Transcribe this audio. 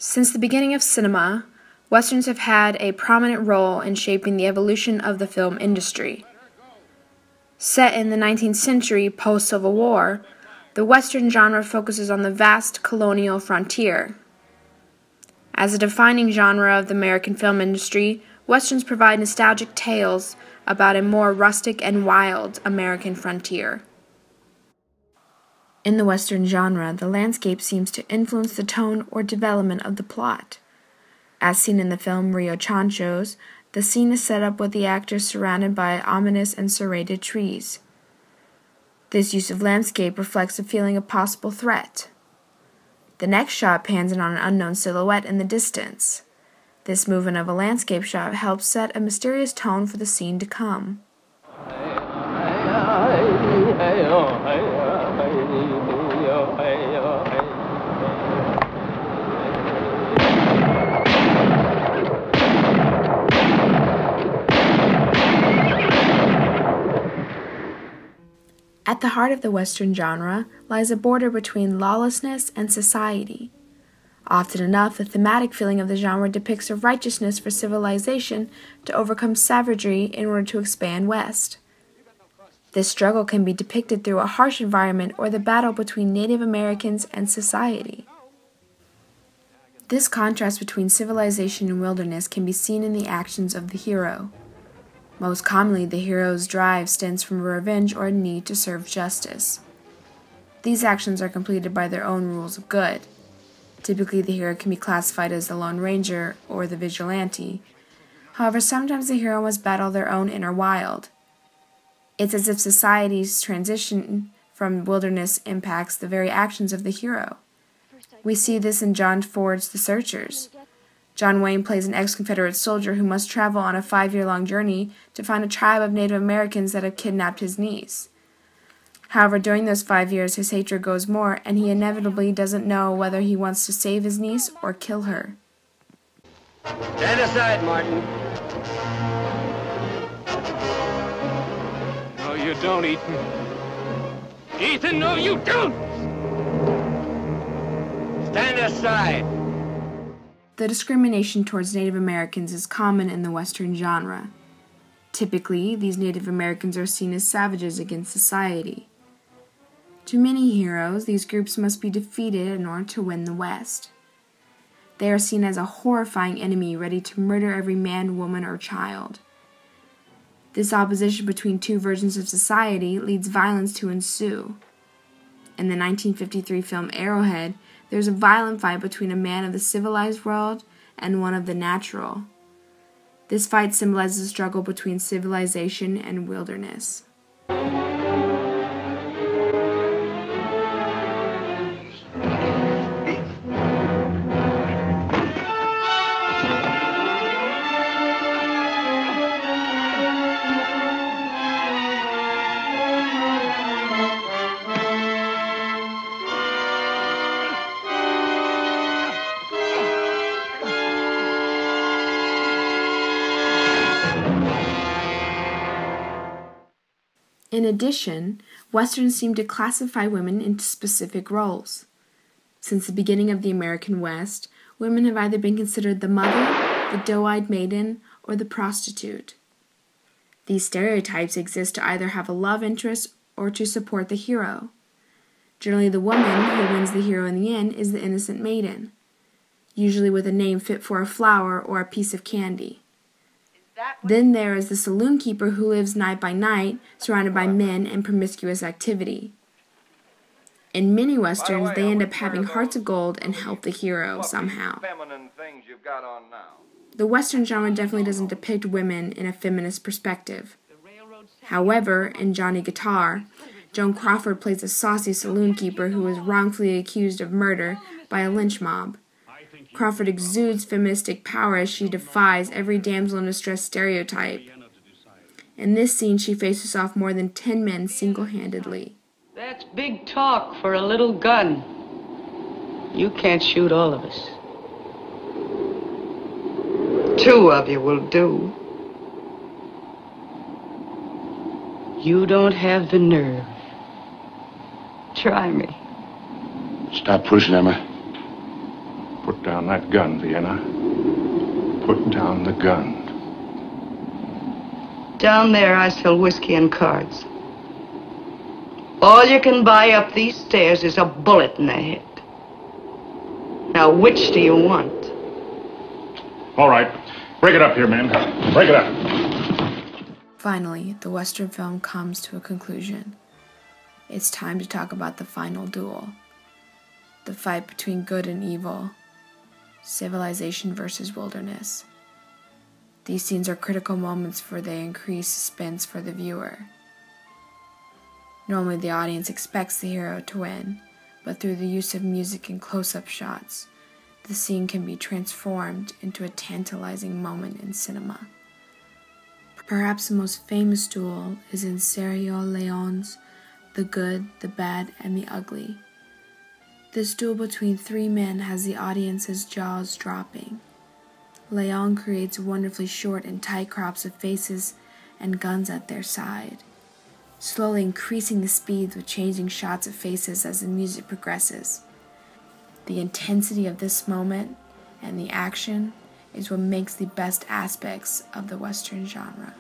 Since the beginning of cinema, Westerns have had a prominent role in shaping the evolution of the film industry. Set in the 19th century post-Civil War, the Western genre focuses on the vast colonial frontier. As a defining genre of the American film industry, Westerns provide nostalgic tales about a more rustic and wild American frontier. In the Western genre, the landscape seems to influence the tone or development of the plot. As seen in the film Rio Chanchos, the scene is set up with the actors surrounded by ominous and serrated trees. This use of landscape reflects a feeling of possible threat. The next shot pans in on an unknown silhouette in the distance. This movement of a landscape shot helps set a mysterious tone for the scene to come. At the heart of the Western genre lies a border between lawlessness and society. Often enough, the thematic feeling of the genre depicts a righteousness for civilization to overcome savagery in order to expand west. This struggle can be depicted through a harsh environment or the battle between Native Americans and society. This contrast between civilization and wilderness can be seen in the actions of the hero. Most commonly, the hero's drive stems from revenge or a need to serve justice. These actions are completed by their own rules of good. Typically, the hero can be classified as the Lone Ranger or the Vigilante. However, sometimes the hero must battle their own inner wild. It's as if society's transition from wilderness impacts the very actions of the hero. We see this in John Ford's The Searchers. John Wayne plays an ex-Confederate soldier who must travel on a 5-year-long journey to find a tribe of Native Americans that have kidnapped his niece. However, during those 5 years, his hatred grows more, and he inevitably doesn't know whether he wants to save his niece or kill her. Stand aside, Martin. No, you don't, Ethan. Ethan, no, you don't! Stand aside. The discrimination towards Native Americans is common in the Western genre. Typically, these Native Americans are seen as savages against society. To many heroes, these groups must be defeated in order to win the West. They are seen as a horrifying enemy ready to murder every man, woman, or child. This opposition between two versions of society leads violence to ensue. In the 1953 film Arrowhead, there is a violent fight between a man of the civilized world and one of the natural. This fight symbolizes a struggle between civilization and wilderness. In addition, Westerns seem to classify women into specific roles. Since the beginning of the American West, women have either been considered the mother, the doe-eyed maiden, or the prostitute. These stereotypes exist to either have a love interest or to support the hero. Generally, the woman who wins the hero in the end is the innocent maiden, usually with a name fit for a flower or a piece of candy. Then there is the saloon keeper who lives night by night, surrounded by men and promiscuous activity. In many Westerns, they end up having hearts of gold and help the hero somehow. The Western genre definitely doesn't depict women in a feminist perspective. However, in Johnny Guitar, Joan Crawford plays a saucy saloon keeper who is wrongfully accused of murder by a lynch mob. Crawford exudes feministic power as she defies every damsel in distress stereotype. In this scene, she faces off more than 10 men single-handedly. That's big talk for a little gun. You can't shoot all of us. 2 of you will do. You don't have the nerve. Try me. Stop pushing, Emma. Put down down that gun, Vienna. Put down the gun. Down there, I sell whiskey and cards. All you can buy up these stairs is a bullet in the head. Now, which do you want? All right. Break it up here, men. Break it up. Finally, the Western film comes to a conclusion. It's time to talk about the final duel. The fight between good and evil. Civilization versus wilderness. These scenes are critical moments for they increase suspense for the viewer. Normally the audience expects the hero to win, but through the use of music and close-up shots, the scene can be transformed into a tantalizing moment in cinema. Perhaps the most famous duel is in Sergio Leone's The Good, the Bad, and the Ugly. This duel between three men has the audience's jaws dropping. Leone creates wonderfully short and tight crops of faces and guns at their side, slowly increasing the speeds with changing shots of faces as the music progresses. The intensity of this moment and the action is what makes the best aspects of the Western genre.